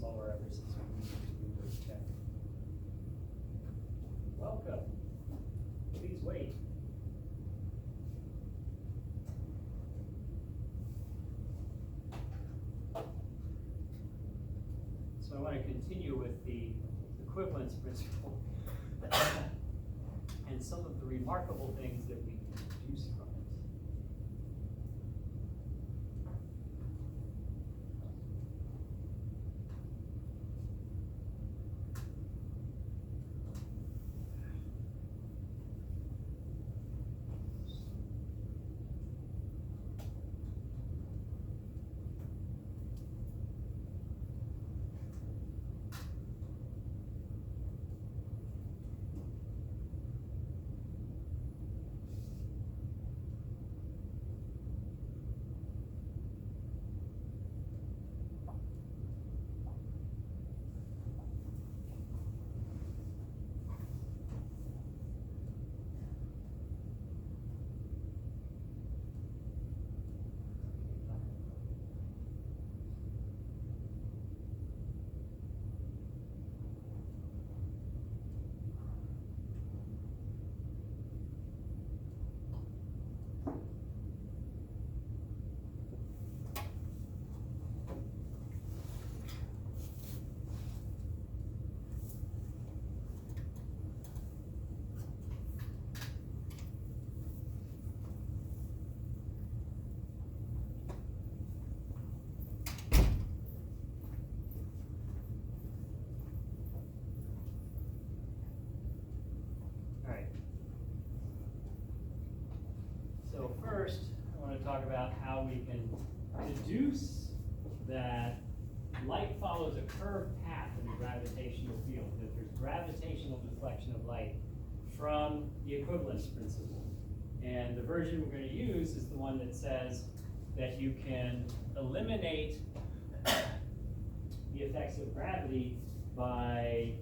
slower ever since we moved to Windows 10. Welcome. Please wait. So I want to continue with the equivalence principle and some of the remarkable things that we can deduce from it. So first, I want to talk about how we can deduce that light follows a curved path in the gravitational field, that there's gravitational deflection of light from the equivalence principle. And the version we're going to use is the one that says that you can eliminate the effects of gravity by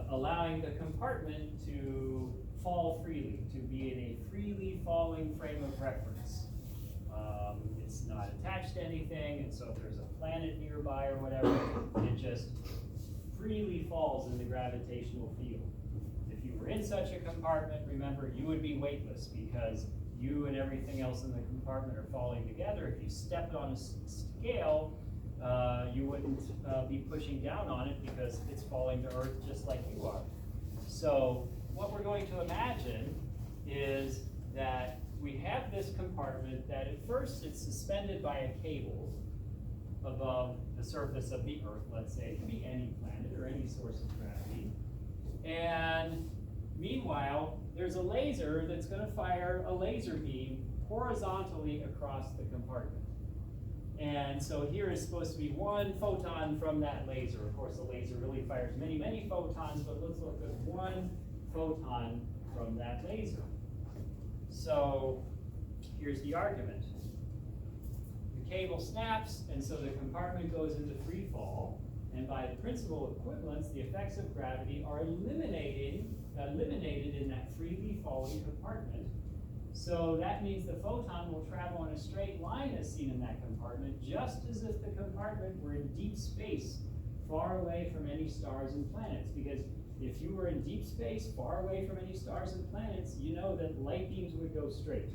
allowing the compartment to fall freely, to be in a freely falling frame of reference. It's not attached to anything, and so if there's a planet nearby or whatever, it just freely falls in the gravitational field. If you were in such a compartment, remember, you would be weightless because you and everything else in the compartment are falling together. If you stepped on a scale, you wouldn't be pushing down on it because it's falling to Earth just like you are. So what we're going to imagine is that we have this compartment that at first it's suspended by a cable above the surface of the Earth, let's say. It can be any planet or any source of gravity. And meanwhile, there's a laser that's going to fire a laser beam horizontally across the compartment. And so here is supposed to be one photon from that laser. Of course, the laser really fires many, many photons, but let's look at one photon from that laser. So here's the argument. The cable snaps, and so the compartment goes into free fall. And by the principle of equivalence, the effects of gravity are eliminated in that freely falling compartment. So that means the photon will travel on a straight line as seen in that compartment, just as if the compartment were in deep space, far away from any stars and planets. Because if you were in deep space, far away from any stars and planets, you know that light beams would go straight.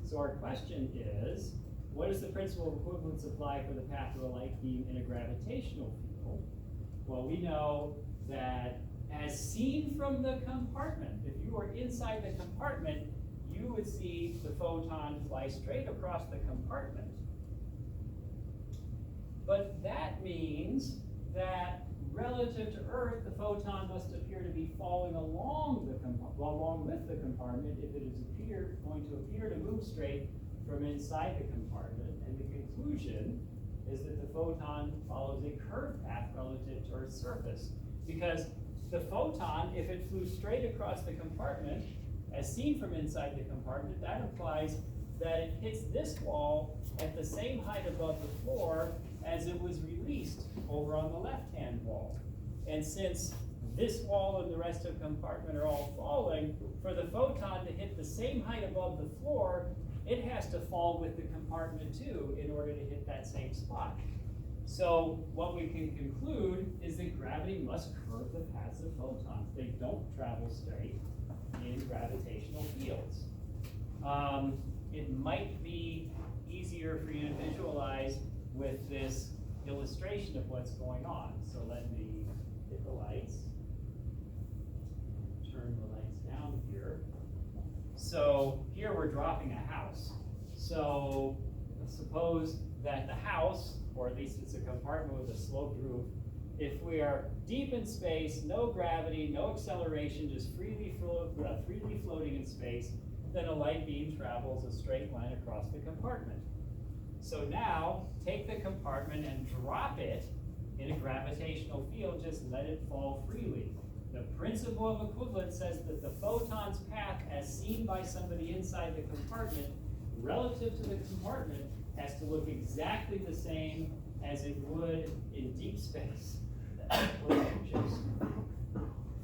So our question is, what does the principle of equivalence apply for the path of a light beam in a gravitational field? Well, we know that as seen from the compartment, if you were inside the compartment, you would see the photon fly straight across the compartment. But that means that relative to Earth, the photon must appear to be falling along with the compartment if it is going to appear to move straight from inside the compartment. And the conclusion is that the photon follows a curved path relative to Earth's surface. Because the photon, if it flew straight across the compartment, as seen from inside the compartment, that implies that it hits this wall at the same height above the floor as it was released over on the left-hand wall. And since this wall and the rest of the compartment are all falling, for the photon to hit the same height above the floor, it has to fall with the compartment too in order to hit that same spot. So what we can conclude is that gravity must curve the paths of photons. They don't travel straight in gravitational fields. It might be easier for you to visualize with this illustration of what's going on. So let me hit the lights. Turn the lights down here. So here we're dropping a house. So suppose that the house, or at least it's a compartment with a sloped roof, if we are deep in space, no gravity, no acceleration, just freely floating in space, then a light beam travels a straight line across the compartment. So now, take the compartment and drop it in a gravitational field, just let it fall freely. The principle of equivalence says that the photon's path as seen by somebody inside the compartment relative to the compartment has to look exactly the same as it would in deep space, where you're just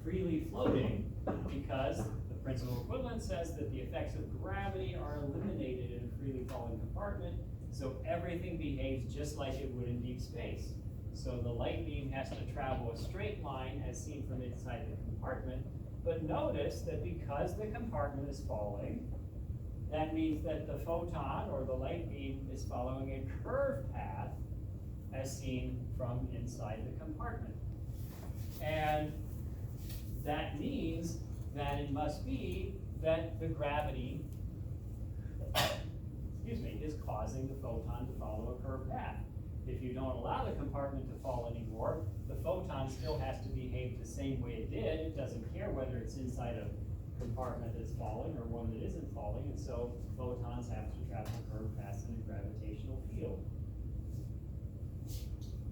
freely floating, because the principle of equivalence says that the effects of gravity are eliminated in a freely falling compartment, so everything behaves just like it would in deep space. So the light beam has to travel a straight line as seen from inside the compartment, but notice that because the compartment is falling, that means that the photon or the light beam is following a curved path as seen from inside the compartment. And that means that it must be that the gravity is causing the photon to follow a curved path. If you don't allow the compartment to fall anymore, the photon still has to behave the same way it did. It doesn't care whether it's inside a compartment that's falling or one that isn't falling, and so photons have to travel curved paths in a gravitational field.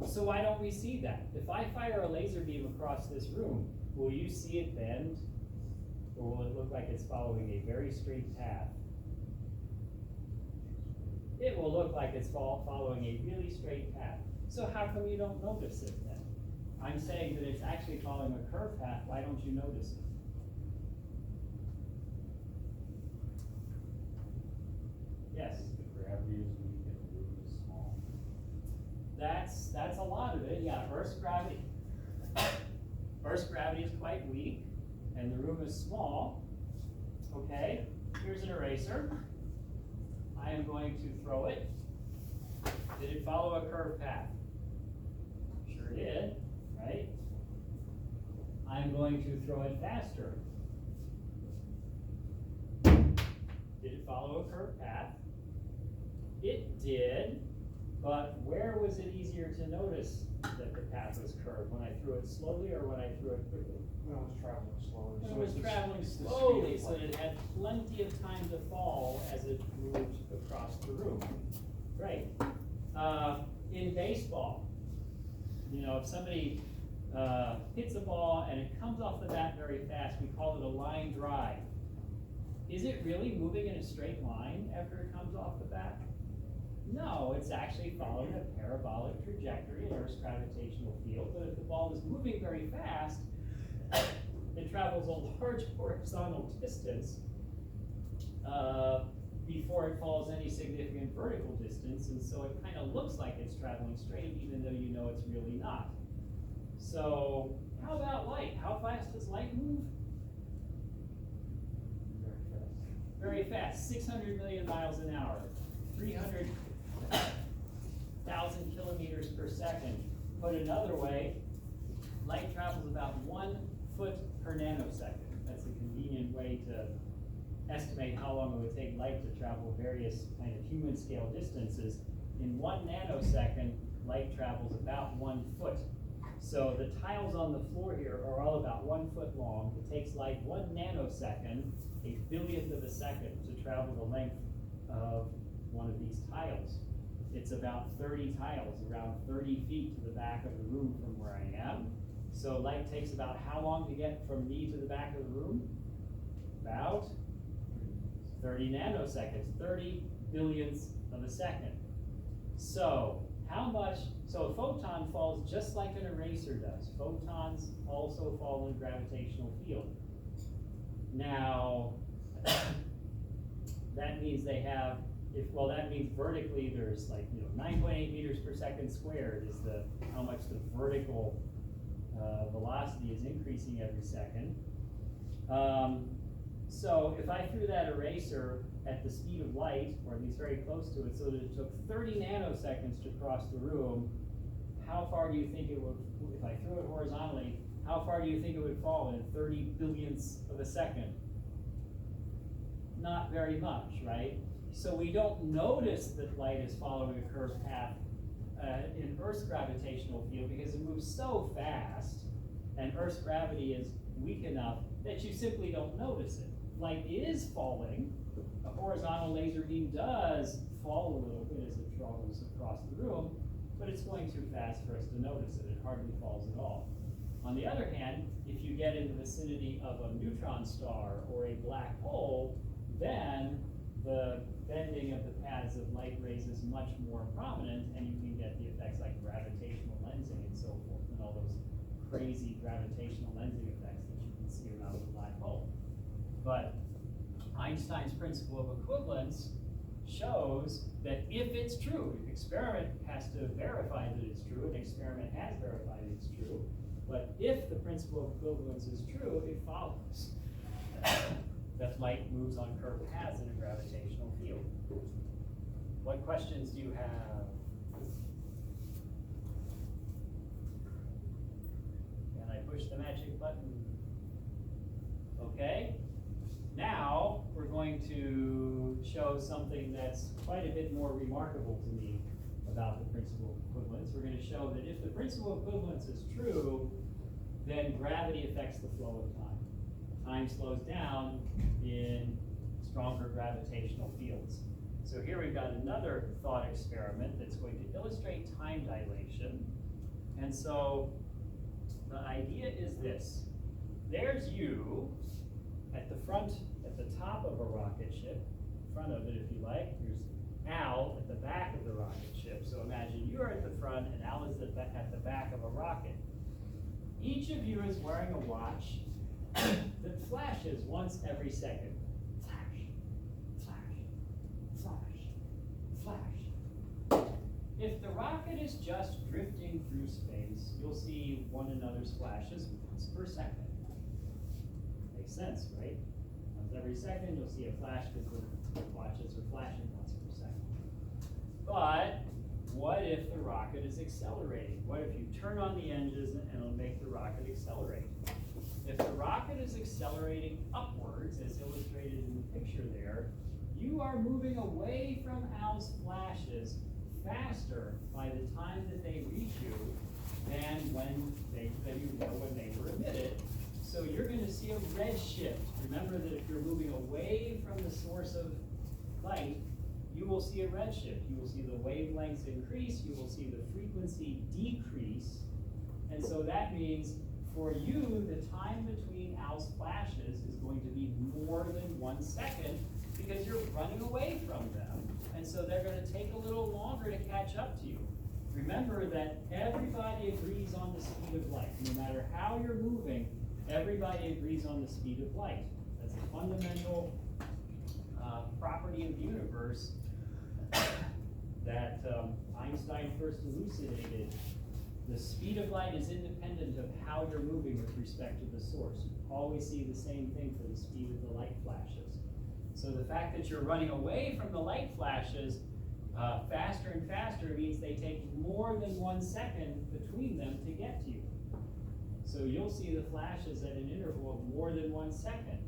So why don't we see that? If I fire a laser beam across this room, will you see it bend? Or will it look like it's following a very straight path? It will look like it's following a really straight path. So how come you don't notice it then? I'm saying that it's actually following a curved path. Why don't you notice it? Yes? The gravity is weak and the room is small. That's a lot of it. Yeah, Earth's gravity is quite weak, and the room is small. Okay, here's an eraser. I am going to throw it. Did it follow a curved path? Sure did, right? I'm going to throw it faster. Did it follow a curved path? It did, but where was it easier to notice that the path was curved? When I threw it slowly or when I threw it quickly? When it was traveling slowly. When it was traveling slowly, so that it had plenty of time to fall as it moved across the room. Right. In baseball, you know, if somebody hits a ball and it comes off the bat very fast, we call it a line drive. Is it really moving in a straight line after it comes off the bat? No, it's actually following a parabolic trajectory in Earth's gravitational field, but if the ball is moving very fast, it travels a large horizontal distance before it falls any significant vertical distance, and so it kind of looks like it's traveling straight, even though you know it's really not. So how about light? How fast does light move? Very fast, 600 million miles an hour, 300,000 kilometers per second. Put another way, light travels about 1 foot per nanosecond. That's a convenient way to estimate how long it would take light to travel various kind of human scale distances. In 1 nanosecond, light travels about 1 foot. So the tiles on the floor here are all about 1 foot long. It takes light 1 nanosecond, a billionth of a second, to travel the length of one of these tiles. It's about 30 tiles, around 30 feet to the back of the room from where I am. So light takes about how long to get from me to the back of the room? About 30 nanoseconds, 30 billionths of a second. So a photon falls just like an eraser does. Photons also fall in a gravitational field. Now, that means they have well, that means vertically there's like, 9.8 meters per second squared is how much the vertical velocity is increasing every second. So if I threw that eraser at the speed of light, or at least very close to it, so that it took 30 nanoseconds to cross the room, how far do you think it would, if I threw it horizontally, how far do you think it would fall in 30 billionths of a second? Not very much, right? So we don't notice that light is following a curved path in Earth's gravitational field because it moves so fast, and Earth's gravity is weak enough that you simply don't notice it. Light is falling. A horizontal laser beam does fall a little bit as it travels across the room, but it's going too fast for us to notice it. It hardly falls at all. On the other hand, if you get in the vicinity of a neutron star or a black hole, then the bending of the paths of light rays is much more prominent, and you can get the effects like gravitational lensing and so forth, and all those crazy gravitational lensing effects that you can see around the black hole. But Einstein's principle of equivalence shows that if it's true, the experiment has to verify that it's true, and the experiment has verified it's true, but if the principle of equivalence is true, it follows that light moves on curved paths in a gravitational field. What questions do you have? Can I push the magic button? Okay. Now we're going to show something that's quite a bit more remarkable to me about the principle of equivalence. We're going to show that if the principle of equivalence is true, then gravity affects the flow of time. Time slows down in stronger gravitational fields. So here we've got another thought experiment that's going to illustrate time dilation. And so the idea is this. There's you at the front, at the top of a rocket ship, front of it if you like. There's Al at the back of the rocket ship. So imagine you're at the front and Al is at the back of a rocket. Each of you is wearing a watch that flashes once every second. Flash, flash, flash, flash. If the rocket is just drifting through space, you'll see one another's flashes once per second. Makes sense, right? Once every second, you'll see a flash because the watches are flashing once per second. But what if the rocket is accelerating? What if you turn on the engines and it'll make the rocket accelerate? If the rocket is accelerating upwards, as illustrated in the picture there, you are moving away from Al's flashes faster by the time that they reach you than when they were emitted. So you're going to see a red shift. Remember that if you're moving away from the source of light, you will see a red shift. You will see the wavelengths increase, you will see the frequency decrease, and so that means for you, the time between Al's flashes is going to be more than 1 second because you're running away from them, and so they're going to take a little longer to catch up to you. Remember that everybody agrees on the speed of light. No matter how you're moving, everybody agrees on the speed of light. That's a fundamental property of the universe that Einstein first elucidated. The speed of light is independent of how you're moving with respect to the source. You always see the same thing for the speed of the light flashes. So the fact that you're running away from the light flashes faster and faster means they take more than 1 second between them to get to you. So you'll see the flashes at an interval of more than 1 second.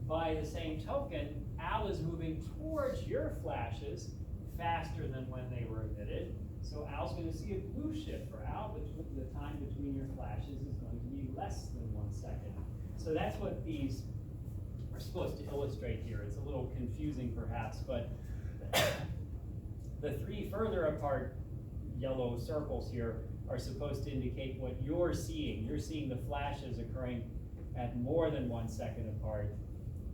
By the same token, Al is moving towards your flashes faster than when they were emitted. So Al's going to see a blue shift for Al, but the time between your flashes is going to be less than 1 second. So that's what these are supposed to illustrate here. It's a little confusing perhaps, but the 3 further apart yellow circles here are supposed to indicate what you're seeing. You're seeing the flashes occurring at more than 1 second apart.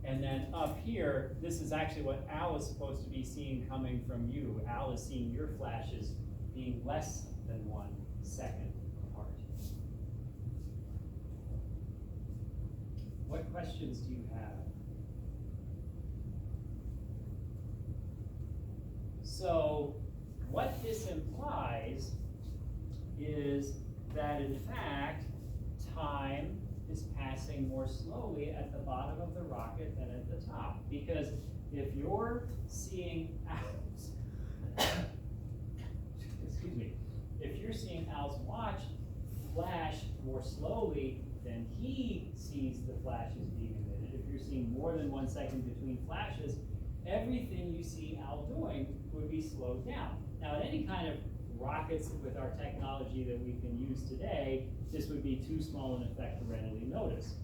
And then up here, this is actually what Al is supposed to be seeing coming from you. Al is seeing your flashes being less than 1 second apart. What questions do you have? So what this implies is that in fact, time is passing more slowly at the bottom of the rocket than at the top. Because if you're seeing excuse me, if you're seeing Al's watch flash more slowly than he sees the flashes being emitted, if you're seeing more than 1 second between flashes, everything you see Al doing would be slowed down. Now, in any kind of rockets with our technology that we can use today, this would be too small an effect to readily notice.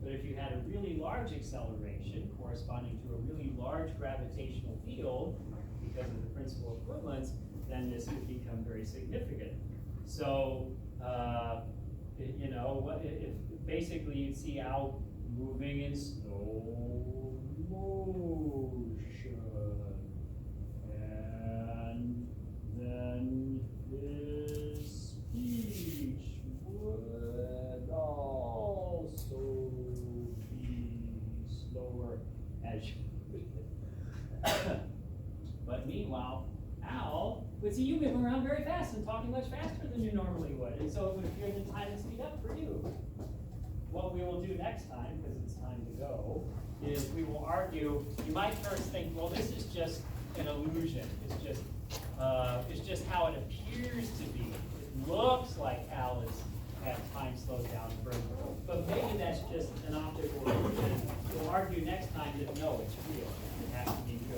But if you had a really large acceleration corresponding to a really large gravitational field, because of the principal equivalence, then this could become very significant. So, you know, if basically you'd see Al moving in slow motion, and then his speech would also be slower as you But meanwhile, Al would see you moving around very fast and talking much faster than you normally would, and so it would appear that time would speed up for you. What we will do next time, because it's time to go, is we will argue, you might first think, well, this is just an illusion. It's just how it appears to be. It looks like Al has had time slowed down further, but maybe that's just an optical illusion. We'll argue next time that no, it's real. It has to be real.